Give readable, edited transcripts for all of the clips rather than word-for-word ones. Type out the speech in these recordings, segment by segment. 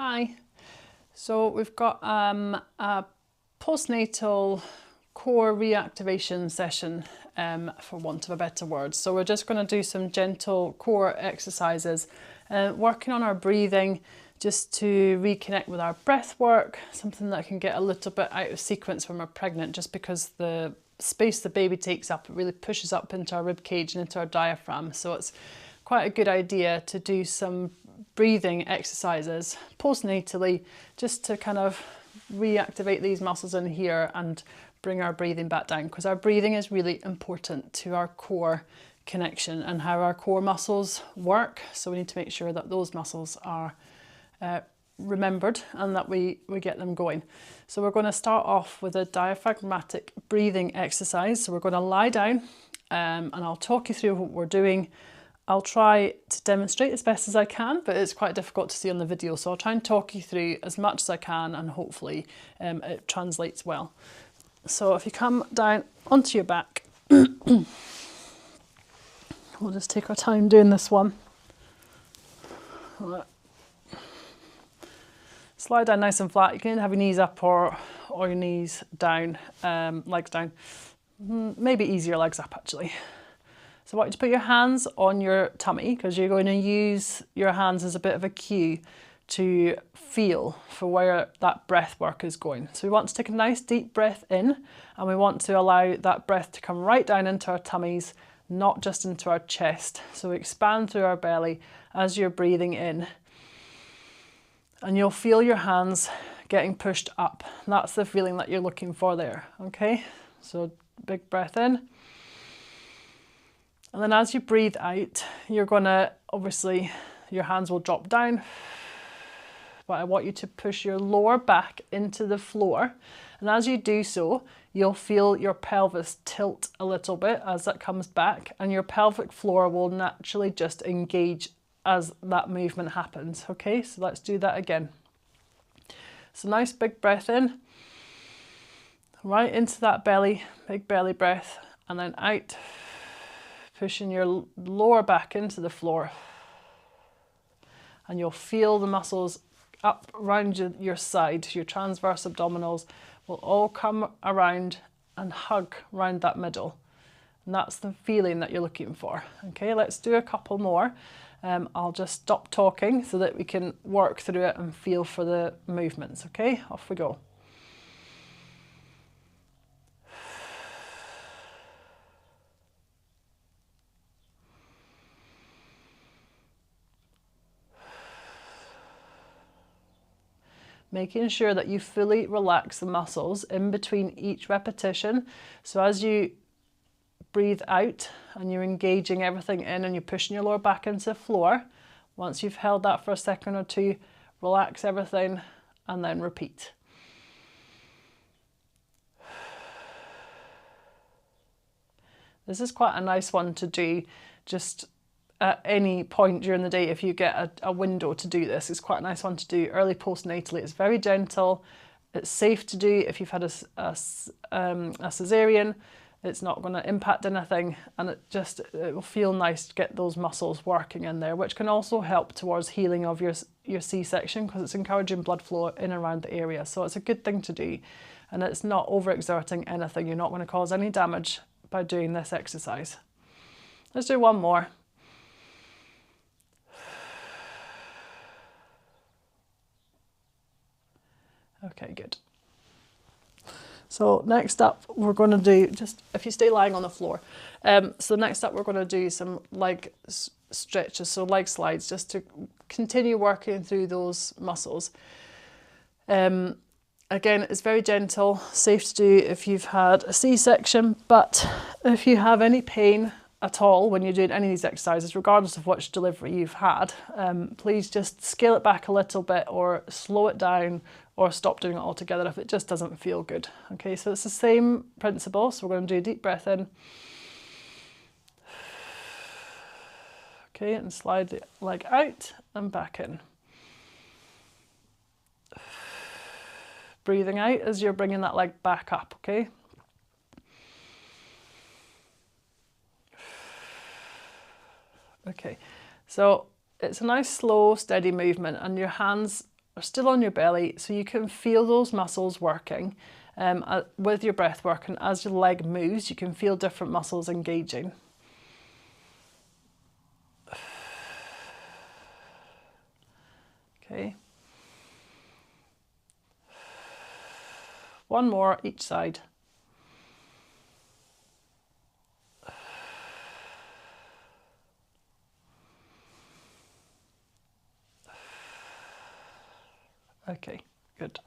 Hi. So we've got a postnatal core reactivation session, for want of a better word. So we're just going to do some gentle core exercises, working on our breathing, just to reconnect with our breath work, something that can get a little bit out of sequence when we're pregnant, just because the space the baby takes up, it really pushes up into our rib cage and into our diaphragm. So it's quite a good idea to do some breathing exercises postnatally, just to kind of reactivate these muscles in here and bring our breathing back down, because our breathing is really important to our core connection and how our core muscles work. So we need to make sure that those muscles are remembered and that we get them going. So we're going to start off with a diaphragmatic breathing exercise. So we're going to lie down, and I'll talk you through what we're doing. I'll try to demonstrate as best as I can, but it's quite difficult to see on the video. So I'll try and talk you through as much as I can, and hopefully it translates well. So if you come down onto your back, we'll just take our time doing this one. Slide down nice and flat. You can either have your knees up or your knees down, legs down. Maybe easier legs up actually. So I want you to put your hands on your tummy, because you're going to use your hands as a bit of a cue to feel for where that breath work is going. So we want to take a nice deep breath in, and we want to allow that breath to come right down into our tummies, not just into our chest. So we expand through our belly as you're breathing in. And you'll feel your hands getting pushed up. That's the feeling that you're looking for there, okay? So big breath in. And then as you breathe out, you're gonna, obviously, your hands will drop down, but I want you to push your lower back into the floor. And as you do so, you'll feel your pelvis tilt a little bit as that comes back, and your pelvic floor will naturally just engage as that movement happens. Okay, so let's do that again. So nice big breath in, right into that belly, big belly breath, and then out, pushing your lower back into the floor. And you'll feel the muscles up around your side, your transverse abdominals will all come around and hug around that middle. And that's the feeling that you're looking for. Okay, let's do a couple more. I'll just stop talking so that we can work through it and feel for the movements. Okay, off we go. Making sure that you fully relax the muscles in between each repetition. So as you breathe out and you're engaging everything in and you're pushing your lower back into the floor, once you've held that for a second or two, relax everything and then repeat. This is quite a nice one to do just at any point during the day. If you get a window to do this, it's quite a nice one to do early postnatally. It's very gentle, it's safe to do if you've had a cesarean. It's not going to impact anything, and it will feel nice to get those muscles working in there, which can also help towards healing of your C-section, because it's encouraging blood flow in and around the area. So it's a good thing to do, and it's not overexerting anything. You're not going to cause any damage by doing this exercise. Let's do one more. Okay, good. So next up, we're going to do, just if you stay lying on the floor. So next up, we're going to do some leg stretches, so leg slides, just to continue working through those muscles. Again, it's very gentle, safe to do if you've had a C-section, but if you have any pain at all when you're doing any of these exercises, regardless of which delivery you've had, please just scale it back a little bit, or slow it down, or stop doing it altogether if it just doesn't feel good. Okay, so it's the same principle. So we're going to do a deep breath in. Okay, and slide the leg out and back in. Breathing out as you're bringing that leg back up, okay? Okay, so it's a nice slow, steady movement, and your hands are still on your belly, so you can feel those muscles working with your breath work, and as your leg moves, you can feel different muscles engaging. Okay. One more each side. Okay, good.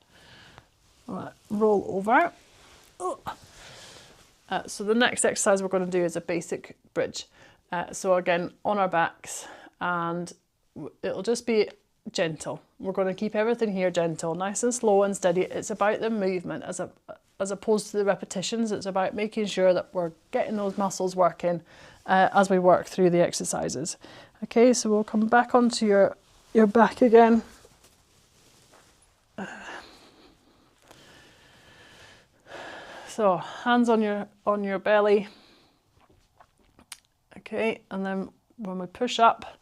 Right, roll over. So the next exercise we're going to do is a basic bridge. So again, on our backs, and it'll just be gentle. We're going to keep everything here gentle, nice and slow and steady. It's about the movement as opposed to the repetitions. It's about making sure that we're getting those muscles working as we work through the exercises. Okay, so we'll come back onto your back again. So hands on your belly. Okay, and then when we push up,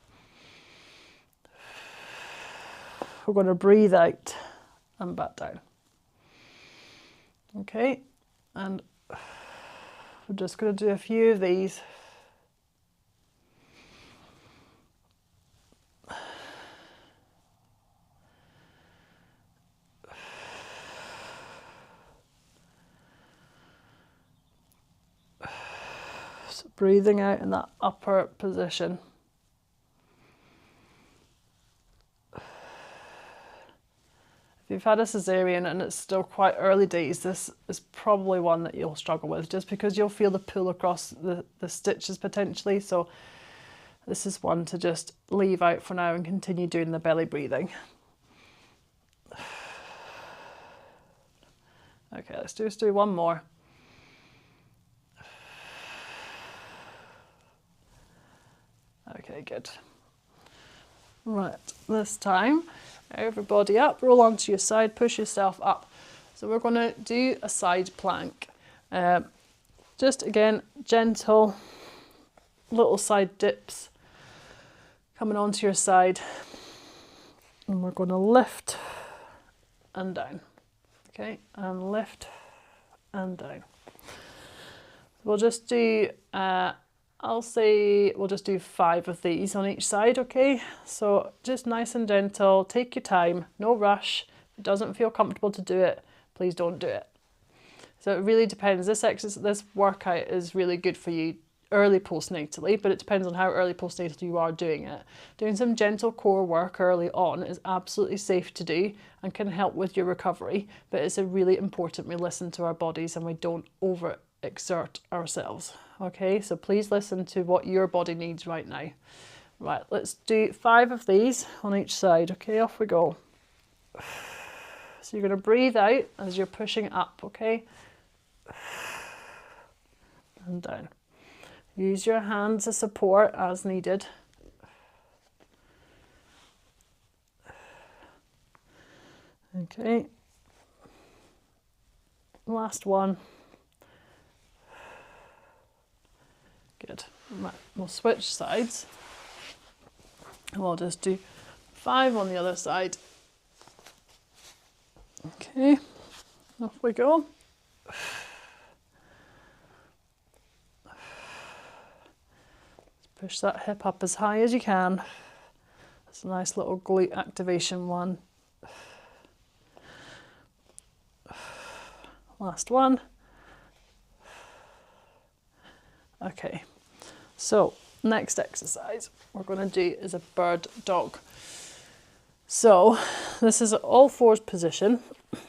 we're going to breathe out and back down. Okay, and we're just going to do a few of these. So breathing out in that upper position. If you've had a cesarean and it's still quite early days, this is probably one that you'll struggle with, just because you'll feel the pull across the stitches potentially. So this is one to just leave out for now and continue doing the belly breathing. Okay, let's just do one more. Okay, good. Right, this time, everybody up, roll onto your side, push yourself up. So we're going to do a side plank. Just again, gentle, little side dips coming onto your side. And we're going to lift and down. Okay, and lift and down. We'll just do, I'll say we'll just do 5 of these on each side, okay? So just nice and gentle, take your time, no rush. If it doesn't feel comfortable to do it, please don't do it. So it really depends. This workout is really good for you early postnatally, but it depends on how early postnatal you are doing it. Doing some gentle core work early on is absolutely safe to do and can help with your recovery, but it's really important we listen to our bodies and we don't overexert ourselves. Okay, so please listen to what your body needs right now. Right, let's do 5 of these on each side. Okay, off we go. So you're going to breathe out as you're pushing up, okay? And down. Use your hands as support as needed. Okay. Last one. Good. Right, we'll switch sides. And we'll just do 5 on the other side. Okay, off we go. Push that hip up as high as you can. It's a nice little glute activation one. Last one. Okay, so next exercise we're going to do is a bird dog. So this is an all fours position.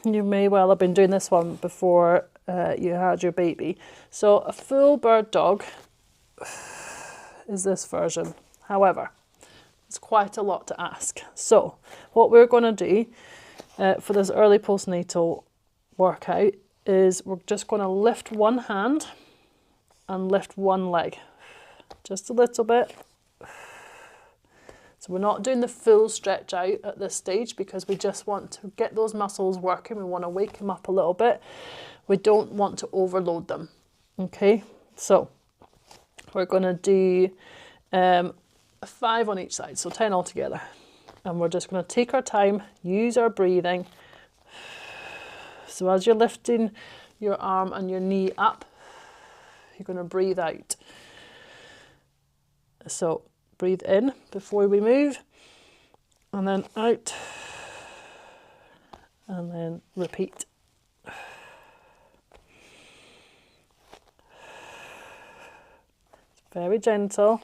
You may well have been doing this one before you had your baby. So a full bird dog is this version. However, it's quite a lot to ask. So what we're going to do for this early postnatal workout is we're just going to lift one hand and lift one leg. Just a little bit. So we're not doing the full stretch out at this stage because we just want to get those muscles working. We want to wake them up a little bit. We don't want to overload them. Okay, so we're going to do 5 on each side, so 10 altogether. And we're just going to take our time, use our breathing. So as you're lifting your arm and your knee up, you're going to breathe out. So breathe in before we move, and then out, and then repeat. It's very gentle,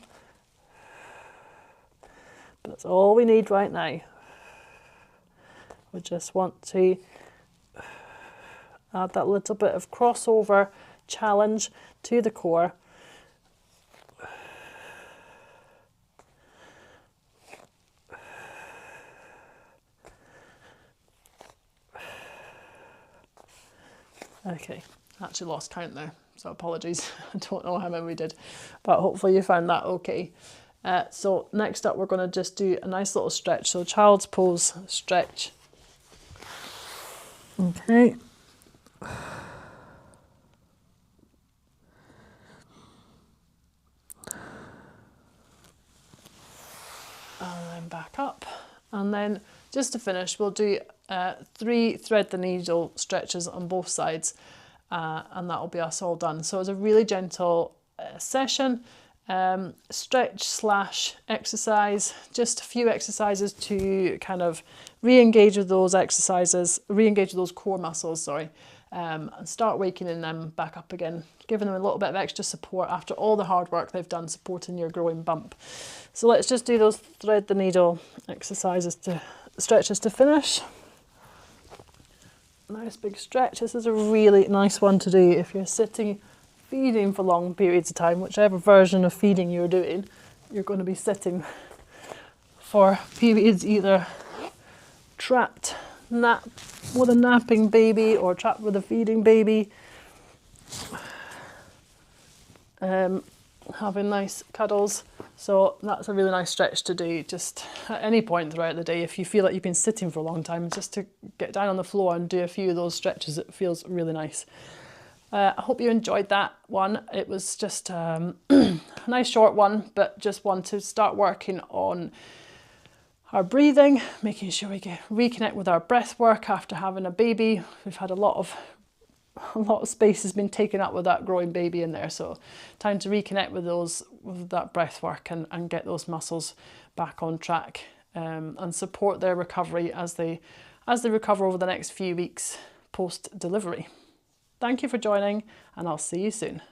but that's all we need right now. We just want to add that little bit of crossover challenge to the core. Okay, I actually lost count there, so apologies. I don't know how many we did, but hopefully you found that okay. So next up, we're going to just do a nice little stretch. So child's pose stretch. Okay. And then back up. And then just to finish, we'll do 3 thread the needle stretches on both sides, and that'll be us all done. So it's a really gentle session, stretch / exercise, just a few exercises to kind of re-engage with those core muscles, sorry, and start waking them back up again, giving them a little bit of extra support after all the hard work they've done supporting your growing bump. So let's just do those thread the needle stretches to finish. Nice big stretch. This is a really nice one to do if you're sitting feeding for long periods of time, whichever version of feeding you're doing, you're going to be sitting for periods, either trapped with a napping baby or trapped with a feeding baby, having nice cuddles. So that's a really nice stretch to do just at any point throughout the day. If you feel like you've been sitting for a long time, just to get down on the floor and do a few of those stretches, it feels really nice. I hope you enjoyed that one. It was just a nice short one, but just want to start working on our breathing, making sure we reconnect with our breath work after having a baby. We've had a lot of space has been taken up with that growing baby in there, so time to reconnect with that breath work and get those muscles back on track, and support their recovery as they recover over the next few weeks post delivery. Thank you for joining, and I'll see you soon.